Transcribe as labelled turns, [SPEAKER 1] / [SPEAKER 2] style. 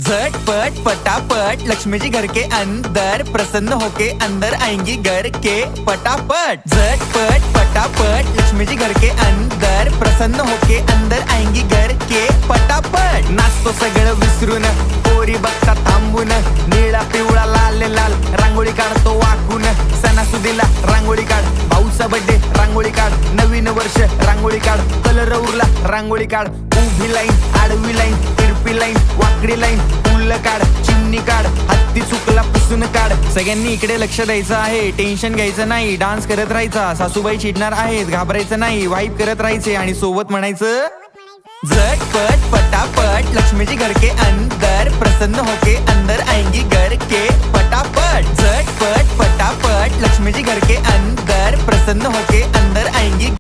[SPEAKER 1] झटपट पटापट लक्ष्मी जी घर के अंदर, प्रसन्न होके अंदर आएंगी घर के पटापट। झटपट पटापट लक्ष्मी जी घर के अंदर, प्रसन्न होके अंदर आएंगी घर के पटापट। नाचतो सगळं विसरून, पोरी बघता थांबून, निळा पिवळा लाल लाल रांगोळी काढतो वाकून। सणासुदीला रांगोळी काढ, भाऊचा बर्थडे रांगोळी काढ, नवीन वर्ष रांगोळी काढ, कलर उरला रांगोळी काढ। उभी लाईन, आडवी लाईन, तिरपी लाईन, वाकडी लाईन, फुल काढ, चिमणी काढ, हत्ती चुकला पुसून काढ। सगळ्यांनी इकडे लक्ष द्यायचं आहे, टेन्शन घ्यायचं नाही, डान्स करत राहायचा। सासूबाई चिडणार आहेत, घाबरायचं नाही, वाईप करत राहायचे आणि सोबत म्हणायचं झटपट पटापट लक्ष्मी जी घर के अंदर, प्रसन्न होके अंदर आएंगी घर के पटापट। झटपट पटापट लक्ष्मी जी घर के अंदर, प्रसन्न होके अंदर आएंगी